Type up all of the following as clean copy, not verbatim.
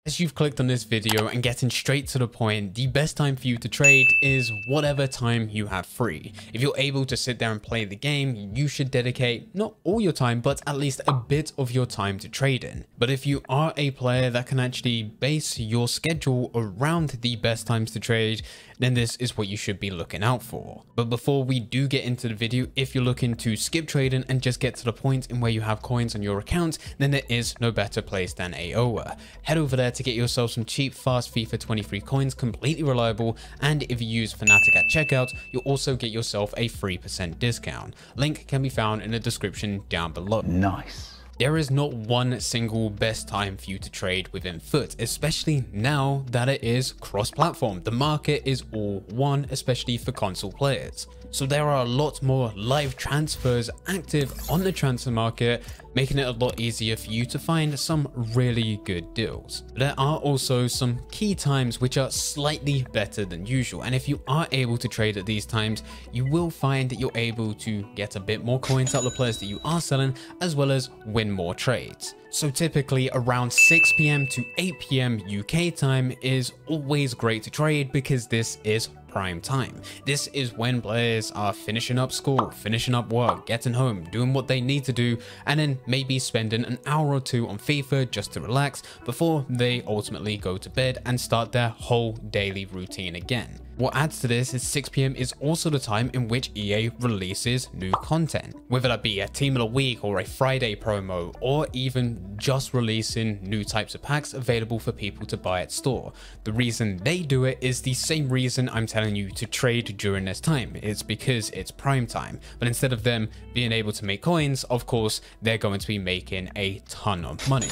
As you've clicked on this video and getting straight to the point, the best time for you to trade is whatever time you have free. If you're able to sit there and play the game, you should dedicate not all your time, but at least a bit of your time to trading. But if you are a player that can actually base your schedule around the best times to trade, then this is what you should be looking out for. But before we do get into the video, if you're looking to skip trading and just get to the point in where you have coins on your account, then there is no better place than AOA. Head over there to get yourself some cheap, fast FIFA 23 coins, completely reliable, and if you use Fnatic at checkout, you'll also get yourself a 3% discount. Link can be found in the description down below. Nice. There is not one single best time for you to trade within FUT, especially now that it is cross-platform. The market is all one, especially for console players. So there are a lot more live transfers active on the transfer market, making it a lot easier for you to find some really good deals. There are also some key times which are slightly better than usual, and if you are able to trade at these times, you will find that you're able to get a bit more coins out of the players that you are selling, as well as win more trades. So typically around 6 PM to 8 PM UK time is always great to trade because this is prime time. This is when players are finishing up school, finishing up work, getting home, doing what they need to do, and then maybe spending an hour or two on FIFA just to relax before they ultimately go to bed and start their whole daily routine again. What adds to this is 6 PM is also the time in which EA releases new content, whether that be a team of the week or a Friday promo, or even just releasing new types of packs available for people to buy at store. The reason they do it is the same reason I'm telling you to trade during this time. It's because it's prime time, but instead of them being able to make coins, of course, they're going to be making a ton of money.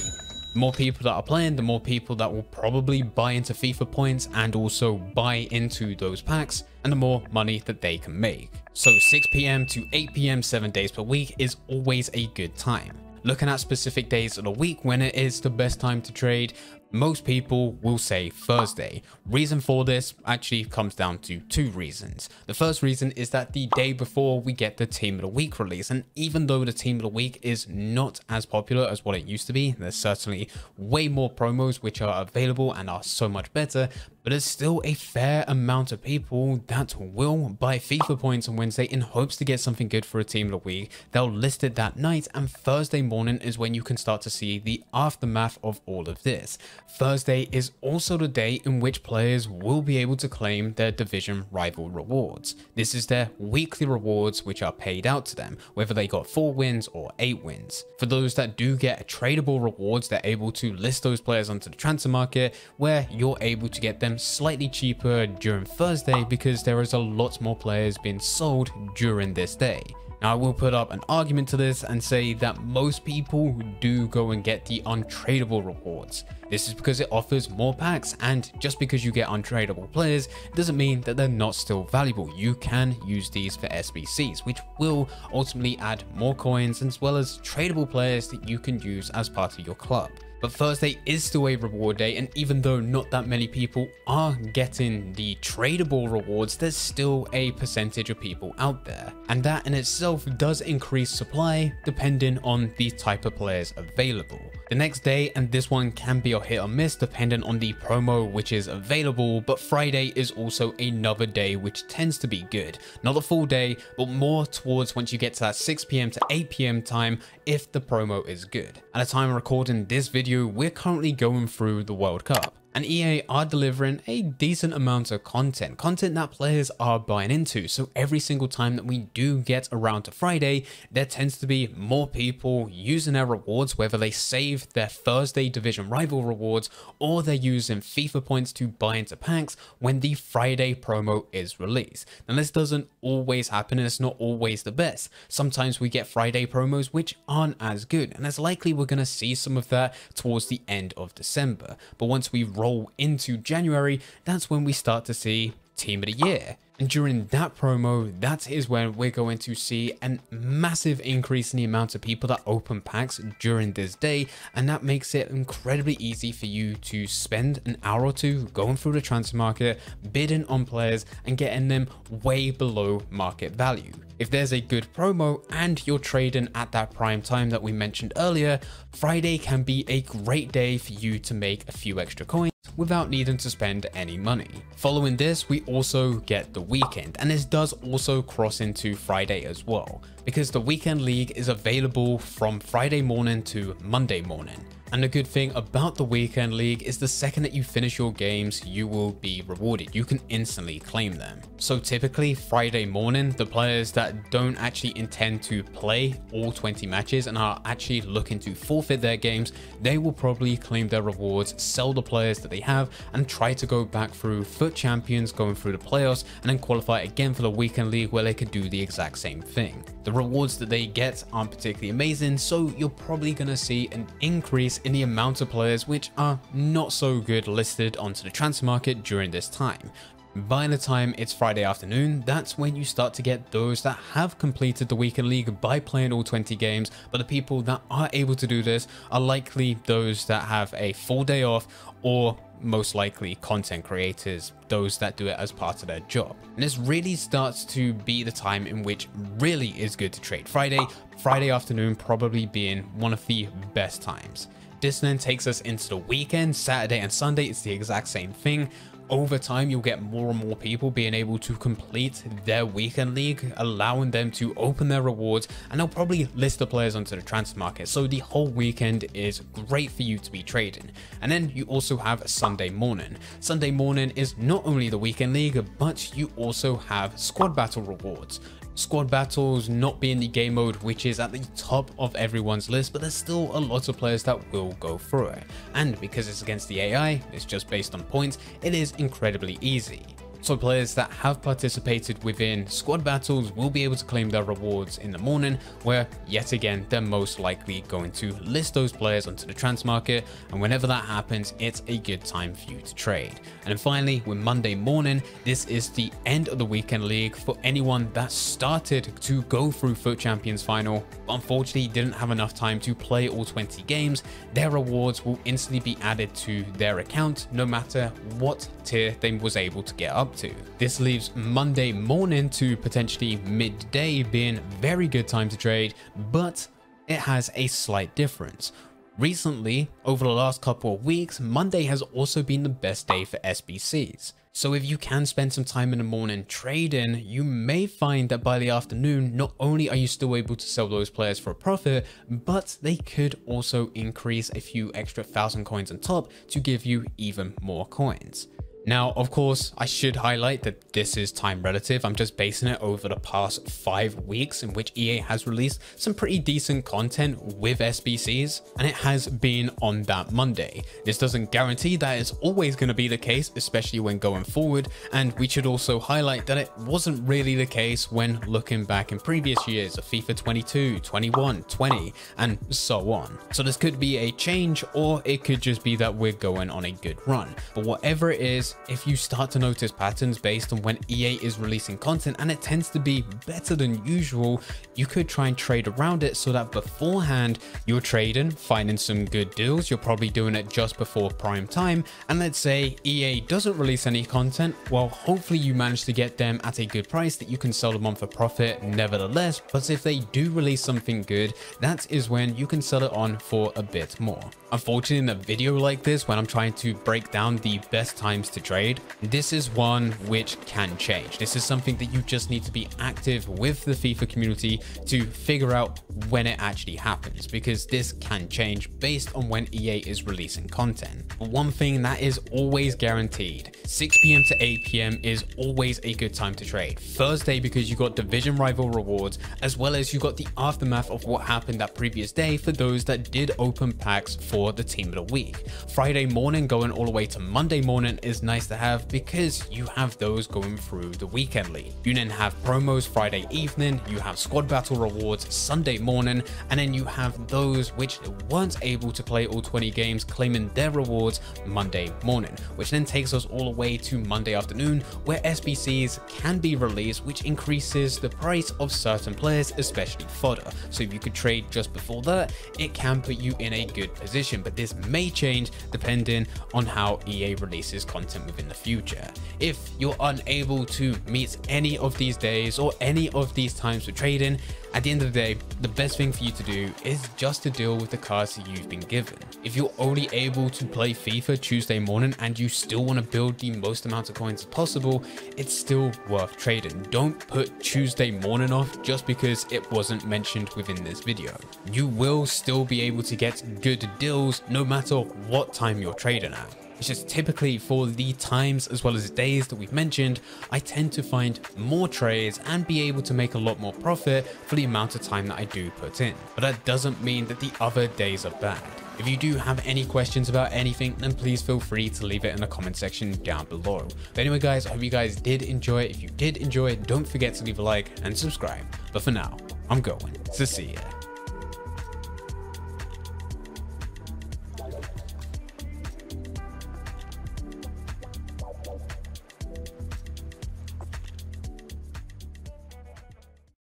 The more people that are playing, the more people that will probably buy into FIFA points and also buy into those packs, and the more money that they can make. So 6 PM to 8 PM 7 days per week is always a good time. Looking at specific days of the week when it is the best time to trade, most people will say Thursday. Reason for this actually comes down to two reasons. The first reason is that the day before we get the team of the week release, and even though the team of the week is not as popular as what it used to be, there's certainly way more promos which are available and are so much better, but there's still a fair amount of people that will buy FIFA points on Wednesday in hopes to get something good for a team of the week. They'll list it that night, and Thursday morning is when you can start to see the aftermath of all of this. Thursday is also the day in which players will be able to claim their division rival rewards. This is their weekly rewards which are paid out to them, whether they got 4 wins or 8 wins. For those that do get tradable rewards, they're able to list those players onto the transfer market, where you're able to get them slightly cheaper during Thursday because there is a lot more players being sold during this day. Now, I will put up an argument to this and say that most people do go and get the untradeable rewards. This is because it offers more packs, and just because you get untradeable players doesn't mean that they're not still valuable. You can use these for SBCs, which will ultimately add more coins as well as tradable players that you can use as part of your club. But Thursday is still a reward day, and even though not that many people are getting the tradable rewards, there's still a percentage of people out there. And that in itself does increase supply depending on the type of players available. The next day, and this one can be a hit or miss depending on the promo which is available, but Friday is also another day which tends to be good. Not a full day, but more towards once you get to that 6 PM to 8 PM time if the promo is good. At the time of recording this video, we're currently going through the World Cup, and EA are delivering a decent amount of content that players are buying into. So every single time that we do get around to Friday, there tends to be more people using their rewards, whether they save their Thursday division rival rewards or they're using FIFA points to buy into packs when the Friday promo is released. Now, this doesn't always happen, and it's not always the best. Sometimes we get Friday promos which aren't as good, and it's likely we're going to see some of that towards the end of December. But once we roll into January, that's when we start to see Team of the Year. And during that promo, that is when we're going to see a massive increase in the amount of people that open packs during this day. And that makes it incredibly easy for you to spend an hour or two going through the transfer market, bidding on players and getting them way below market value. If there's a good promo and you're trading at that prime time that we mentioned earlier, Friday can be a great day for you to make a few extra coins without needing to spend any money. Following this, we also get the weekend, and this does also cross into Friday as well, because the weekend league is available from Friday morning to Monday morning. And the good thing about the weekend league is the second that you finish your games, you will be rewarded. You can instantly claim them. So typically Friday morning, the players that don't actually intend to play all 20 matches and are actually looking to forfeit their games, they will probably claim their rewards, sell the players that they have, and try to go back through FUT Champions, going through the playoffs, and then qualify again for the weekend league where they could do the exact same thing. The rewards that they get aren't particularly amazing, so you're probably going to see an increase in the amount of players which are not so good listed onto the transfer market during this time. By the time it's Friday afternoon, that's when you start to get those that have completed the weekend league by playing all 20 games, but the people that are able to do this are likely those that have a full day off, or most likely content creators, those that do it as part of their job. And this really starts to be the time in which really is good to trade. Friday afternoon probably being one of the best times. This then takes us into the weekend. Saturday and Sunday, it's the exact same thing. Over time, you'll get more and more people being able to complete their weekend league, allowing them to open their rewards, and they'll probably list the players onto the transfer market. So the whole weekend is great for you to be trading. And then you also have Sunday morning. Sunday morning is not only the weekend league, but you also have squad battle rewards. Squad battles not being the game mode which is at the top of everyone's list, but there's still a lot of players that will go through it. And because it's against the AI, it's just based on points, it is incredibly easy. So players that have participated within squad battles will be able to claim their rewards in the morning, where yet again they're most likely going to list those players onto the transfer market, and whenever that happens, it's a good time for you to trade. And then finally, with Monday morning, this is the end of the weekend league for anyone that started to go through FUT Champions final, but unfortunately didn't have enough time to play all 20 games. Their rewards will instantly be added to their account no matter what tier they was able to get up to. This leaves Monday morning to potentially midday being very good time to trade, but it has a slight difference. Recently, over the last couple of weeks, Monday has also been the best day for SBCs. So if you can spend some time in the morning trading, you may find that by the afternoon, not only are you still able to sell those players for a profit, but they could also increase a few extra 1,000 coins on top to give you even more coins. Now, of course, I should highlight that this is time relative. I'm just basing it over the past 5 weeks in which EA has released some pretty decent content with SBCs, and it has been on that Monday. This doesn't guarantee that it's always going to be the case, especially when going forward, and we should also highlight that it wasn't really the case when looking back in previous years of FIFA 22, 21, 20, and so on. So this could be a change, or it could just be that we're going on a good run. But whatever it is, if you start to notice patterns based on when EA is releasing content and it tends to be better than usual, you could try and trade around it so that beforehand you're trading, finding some good deals. You're probably doing it just before prime time, and let's say EA doesn't release any content, well, hopefully you manage to get them at a good price that you can sell them on for profit nevertheless. But if they do release something good, that is when you can sell it on for a bit more. Unfortunately, in a video like this, when I'm trying to break down the best times to trade, this is one which can change. This is something that you just need to be active with the FIFA community to figure out when it actually happens, because this can change based on when EA is releasing content. But one thing that is always guaranteed, 6 PM to 8 PM is always a good time to trade. Thursday, because you got division rival rewards, as well as you got the aftermath of what happened that previous day for those that did open packs for the team of the week. Friday morning going all the way to Monday morning is nice nice to have because you have those going through the weekend league. You then have promos Friday evening, you have squad battle rewards Sunday morning, and then you have those which weren't able to play all 20 games claiming their rewards Monday morning, which then takes us all the way to Monday afternoon, where SBCs can be released, which increases the price of certain players, especially fodder. So if you could trade just before that, it can put you in a good position, but this may change depending on how EA releases content within the future. If you're unable to meet any of these days or any of these times for trading, at the end of the day, the best thing for you to do is just to deal with the cards that you've been given. If you're only able to play FIFA Tuesday morning and you still want to build the most amount of coins as possible, it's still worth trading. Don't put Tuesday morning off just because it wasn't mentioned within this video. You will still be able to get good deals no matter what time you're trading at. It's just typically for the times as well as days that we've mentioned, I tend to find more trades and be able to make a lot more profit for the amount of time that I do put in. But that doesn't mean that the other days are bad. If you do have any questions about anything, then please feel free to leave it in the comment section down below. But anyway guys, I hope you guys did enjoy it. If you did enjoy it, don't forget to leave a like and subscribe. But for now, I'm going to see ya.